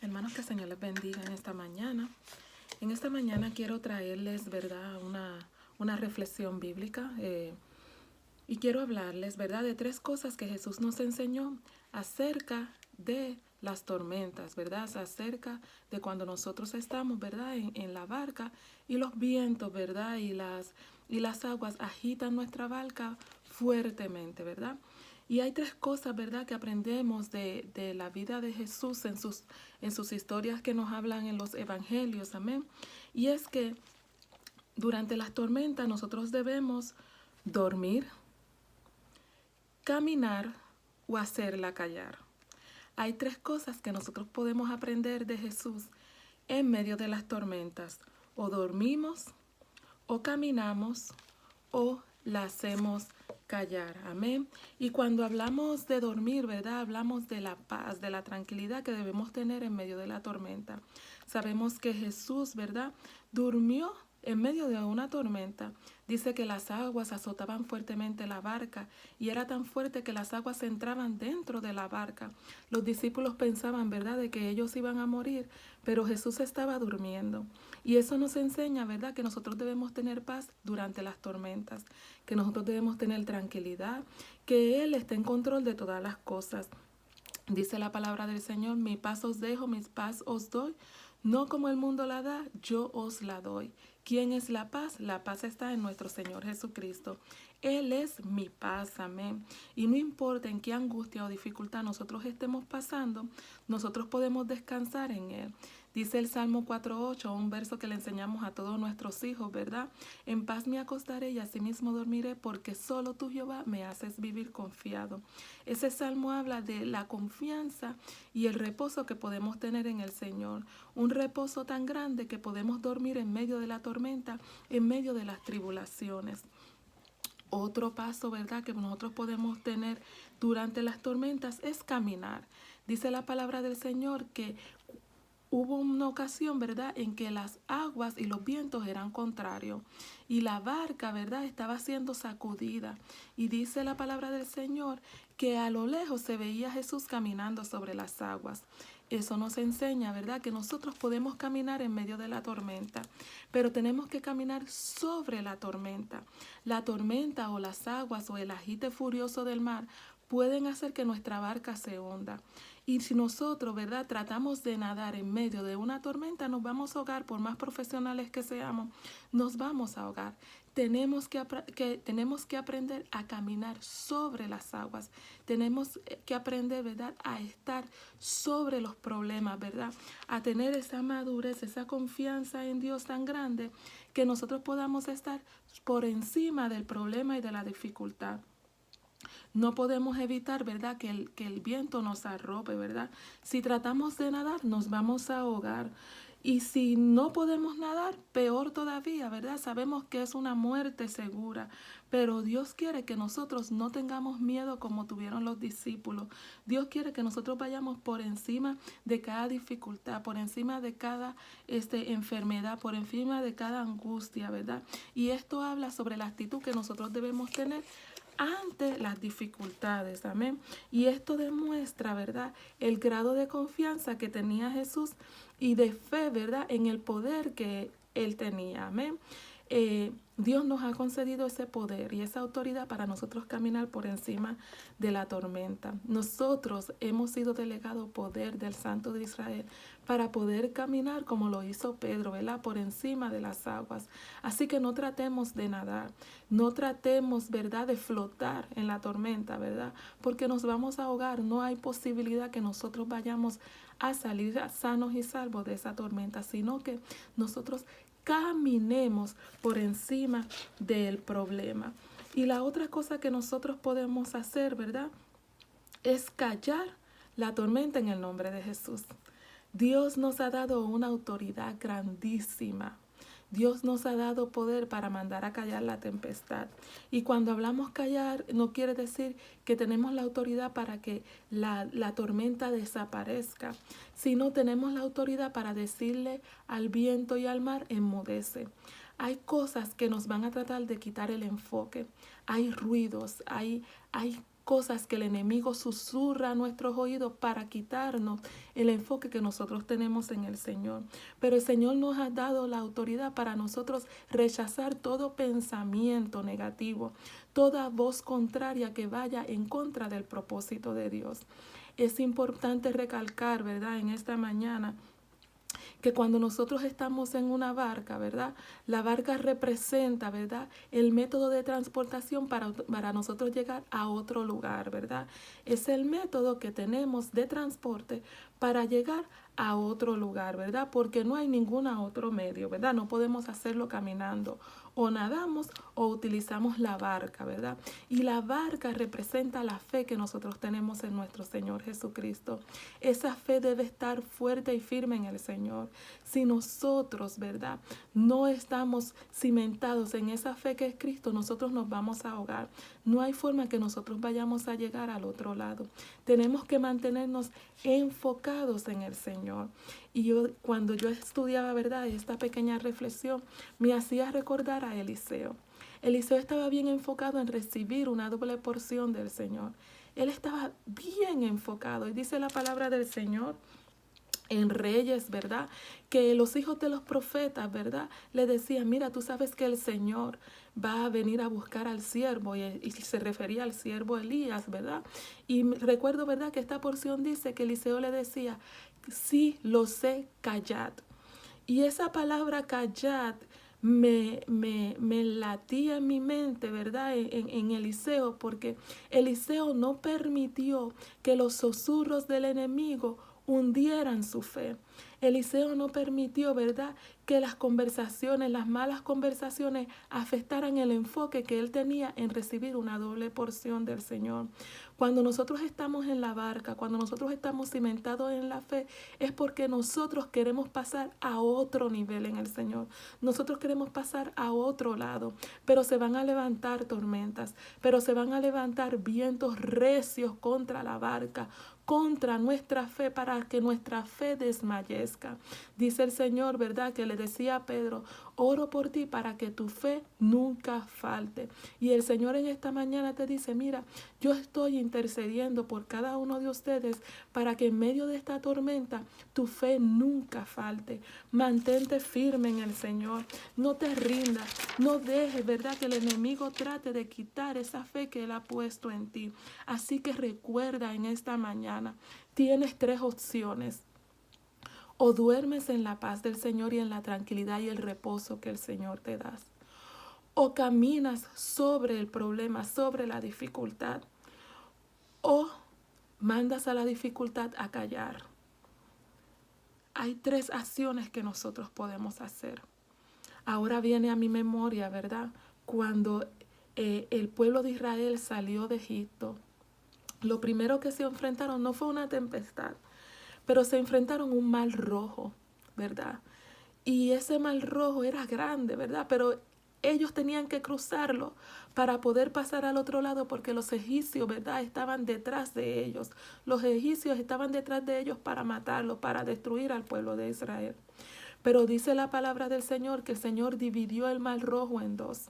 Hermanos, que el Señor les bendiga en esta mañana. En esta mañana quiero traerles, ¿verdad?, una reflexión bíblica y quiero hablarles, ¿verdad?, de tres cosas que Jesús nos enseñó acerca de las tormentas, ¿verdad?, acerca de cuando nosotros estamos, ¿verdad?, en la barca y los vientos, ¿verdad?, y las aguas agitan nuestra barca fuertemente, ¿verdad? Y hay tres cosas, ¿verdad?, que aprendemos de la vida de Jesús en sus historias que nos hablan en los evangelios, amén. Y es que durante las tormentas nosotros debemos dormir, caminar o hacerla callar. Hay tres cosas que nosotros podemos aprender de Jesús en medio de las tormentas. O dormimos, o caminamos, o la hacemos callar. Amén. Y cuando hablamos de dormir, ¿verdad? Hablamos de la paz, de la tranquilidad que debemos tener en medio de la tormenta. Sabemos que Jesús, ¿verdad?, durmió en medio de una tormenta. Dice que las aguas azotaban fuertemente la barca y era tan fuerte que las aguas entraban dentro de la barca. Los discípulos pensaban, ¿verdad?, de que ellos iban a morir, pero Jesús estaba durmiendo. Y eso nos enseña, ¿verdad?, que nosotros debemos tener paz durante las tormentas, que nosotros debemos tener tranquilidad, que Él está en control de todas las cosas. Dice la palabra del Señor: mi paz os dejo, mi paz os doy. No como el mundo la da, yo os la doy. ¿Quién es la paz? La paz está en nuestro Señor Jesucristo. Él es mi paz, amén. Y no importa en qué angustia o dificultad nosotros estemos pasando, nosotros podemos descansar en Él. Dice el Salmo 4:8, un verso que le enseñamos a todos nuestros hijos, ¿verdad? En paz me acostaré y asimismo dormiré, porque solo tú, Jehová, me haces vivir confiado. Ese salmo habla de la confianza y el reposo que podemos tener en el Señor. Un reposo tan grande que podemos dormir en medio de la tormenta, en medio de las tribulaciones. Otro paso, ¿verdad?, que nosotros podemos tener durante las tormentas es caminar. Dice la palabra del Señor que hubo una ocasión, ¿verdad?, en que las aguas y los vientos eran contrarios y la barca, ¿verdad?, estaba siendo sacudida. Y dice la palabra del Señor que a lo lejos se veía a Jesús caminando sobre las aguas. Eso nos enseña, ¿verdad?, que nosotros podemos caminar en medio de la tormenta, pero tenemos que caminar sobre la tormenta. La tormenta o las aguas o el agite furioso del mar pueden hacer que nuestra barca se hunda. Y si nosotros, ¿verdad?, tratamos de nadar en medio de una tormenta, nos vamos a ahogar. Por más profesionales que seamos, nos vamos a ahogar. Tenemos que aprender a caminar sobre las aguas. Tenemos que aprender, ¿verdad?, a estar sobre los problemas, ¿verdad?, a tener esa madurez, esa confianza en Dios tan grande que nosotros podamos estar por encima del problema y de la dificultad. No podemos evitar, ¿verdad?, que el viento nos arrope, ¿verdad? Si tratamos de nadar, nos vamos a ahogar. Y si no podemos nadar, peor todavía, ¿verdad? Sabemos que es una muerte segura, pero Dios quiere que nosotros no tengamos miedo como tuvieron los discípulos. Dios quiere que nosotros vayamos por encima de cada dificultad, por encima de cada enfermedad, por encima de cada angustia, ¿verdad? Y esto habla sobre la actitud que nosotros debemos tener ante las dificultades, amén. Y esto demuestra, ¿verdad?, el grado de confianza que tenía Jesús y de fe, ¿verdad?, en el poder que él tenía, amén. Dios nos ha concedido ese poder y esa autoridad para nosotros caminar por encima de la tormenta. Nosotros hemos sido delegados poder del Santo de Israel para poder caminar como lo hizo Pedro, ¿verdad?, por encima de las aguas. Así que no tratemos de nadar, no tratemos, ¿verdad?, de flotar en la tormenta, ¿verdad?, porque nos vamos a ahogar. No hay posibilidad que nosotros vayamos a salir sanos y salvos de esa tormenta, sino que nosotros caminemos por encima del problema. Y la otra cosa que nosotros podemos hacer, ¿verdad?, es callar la tormenta en el nombre de Jesús. Dios nos ha dado una autoridad grandísima. Dios nos ha dado poder para mandar a callar la tempestad. Y cuando hablamos callar, no quiere decir que tenemos la autoridad para que la tormenta desaparezca, sino tenemos la autoridad para decirle al viento y al mar: enmudece. Hay cosas que nos van a tratar de quitar el enfoque. Hay ruidos, hay cosas que el enemigo susurra a nuestros oídos para quitarnos el enfoque que nosotros tenemos en el Señor. Pero el Señor nos ha dado la autoridad para nosotros rechazar todo pensamiento negativo, toda voz contraria que vaya en contra del propósito de Dios. Es importante recalcar, ¿verdad?, en esta mañana, que cuando nosotros estamos en una barca, ¿verdad? La barca representa, ¿verdad?, el método de transportación para nosotros llegar a otro lugar, ¿verdad? Es el método que tenemos de transporte para llegar a otro lugar, ¿verdad? Porque no hay ningún otro medio, ¿verdad? No podemos hacerlo caminando. O nadamos o utilizamos la barca, ¿verdad? Y la barca representa la fe que nosotros tenemos en nuestro Señor Jesucristo. Esa fe debe estar fuerte y firme en el Señor. Si nosotros, ¿verdad?, no estamos cimentados en esa fe que es Cristo, nosotros nos vamos a ahogar. No hay forma que nosotros vayamos a llegar al otro lado. Tenemos que mantenernos enfocados en el Señor. Y cuando yo estudiaba, ¿verdad?, esta pequeña reflexión me hacía recordar a Eliseo. Eliseo estaba bien enfocado en recibir una doble porción del Señor. Él estaba bien enfocado. Y dice la palabra del Señor en Reyes, ¿verdad?, que los hijos de los profetas, ¿verdad?, le decían, mira, tú sabes que el Señor va a venir a buscar al siervo, y se refería al siervo Elías, ¿verdad? Y recuerdo, ¿verdad?, que esta porción dice que Eliseo le decía, sí, lo sé, callad. Y esa palabra callad me latía en mi mente, ¿verdad?, en Eliseo, porque Eliseo no permitió que los susurros del enemigo hundieran su fe. Eliseo no permitió, ¿verdad?, que las conversaciones, las malas conversaciones, afectaran el enfoque que él tenía en recibir una doble porción del Señor. Cuando nosotros estamos en la barca, cuando nosotros estamos cimentados en la fe, es porque nosotros queremos pasar a otro nivel en el Señor. Nosotros queremos pasar a otro lado, pero se van a levantar tormentas, pero se van a levantar vientos recios contra la barca, contra nuestra fe, para que nuestra fe desmayezca. Dice el Señor, ¿verdad?, que le decía a Pedro, oro por ti para que tu fe nunca falte. Y el Señor en esta mañana te dice, mira, yo estoy intercediendo por cada uno de ustedes para que en medio de esta tormenta tu fe nunca falte. Mantente firme en el Señor, no te rindas, no dejes, ¿verdad?, que el enemigo trate de quitar esa fe que Él ha puesto en ti. Así que recuerda en esta mañana, tienes 3 opciones. O duermes en la paz del Señor y en la tranquilidad y el reposo que el Señor te da. O caminas sobre el problema, sobre la dificultad. O mandas a la dificultad a callar. Hay 3 acciones que nosotros podemos hacer. Ahora viene a mi memoria, ¿verdad?, cuando el pueblo de Israel salió de Egipto. Lo primero que se enfrentaron no fue una tempestad, pero se enfrentaron a un mar rojo, ¿verdad? Y ese mar rojo era grande, ¿verdad? Pero ellos tenían que cruzarlo para poder pasar al otro lado, porque los egipcios, ¿verdad?, estaban detrás de ellos. Los egipcios estaban detrás de ellos para matarlos, para destruir al pueblo de Israel. Pero dice la palabra del Señor que el Señor dividió el mar rojo en 2.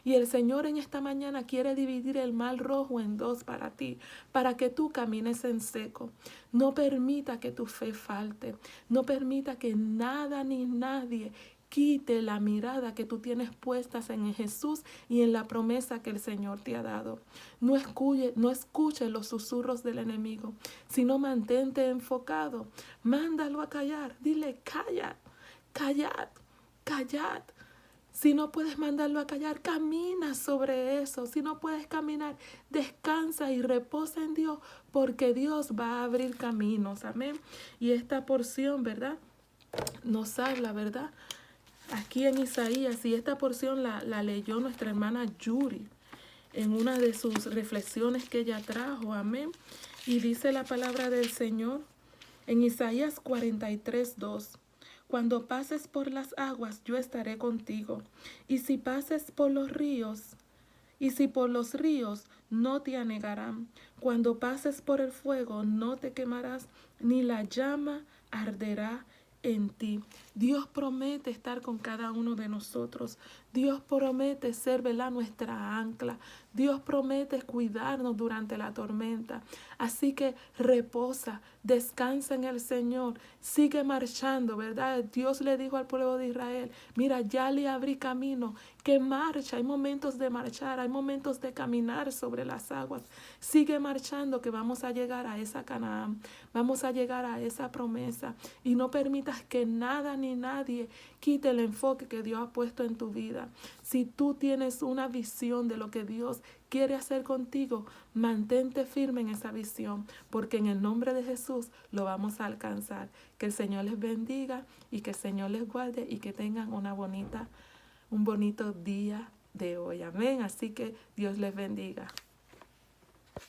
Y el Señor en esta mañana quiere dividir el mar rojo en 2 para ti, para que tú camines en seco. No permita que tu fe falte. No permita que nada ni nadie quite la mirada que tú tienes puestas en Jesús y en la promesa que el Señor te ha dado. No escuche los susurros del enemigo, sino mantente enfocado. Mándalo a callar. Dile, calla. Callad, callad. Si no puedes mandarlo a callar, camina sobre eso. Si no puedes caminar, descansa y reposa en Dios, porque Dios va a abrir caminos. Amén. Y esta porción, ¿verdad?, nos habla, ¿verdad?, aquí en Isaías, y esta porción la leyó nuestra hermana Yuri en una de sus reflexiones que ella trajo. Amén. Y dice la palabra del Señor en Isaías 43:2. Cuando pases por las aguas, yo estaré contigo. Y si pases por los ríos, no te anegarán. Cuando pases por el fuego, no te quemarás, ni la llama arderá en ti. Dios promete estar con cada uno de nosotros. Dios promete ser, ¿verdad?, nuestra ancla. Dios promete cuidarnos durante la tormenta. Así que reposa, descansa en el Señor, sigue marchando, ¿verdad? Dios le dijo al pueblo de Israel, mira, ya le abrí camino, que marcha. Hay momentos de marchar, hay momentos de caminar sobre las aguas. Sigue marchando, que vamos a llegar a esa Canaán, vamos a llegar a esa promesa. Y no permitas que nada ni nadie quite el enfoque que Dios ha puesto en tu vida. Si tú tienes una visión de lo que Dios quiere hacer contigo, mantente firme en esa visión, porque en el nombre de Jesús lo vamos a alcanzar. Que el Señor les bendiga y que el Señor les guarde y que tengan un bonito día de hoy. Amén. Así que Dios les bendiga.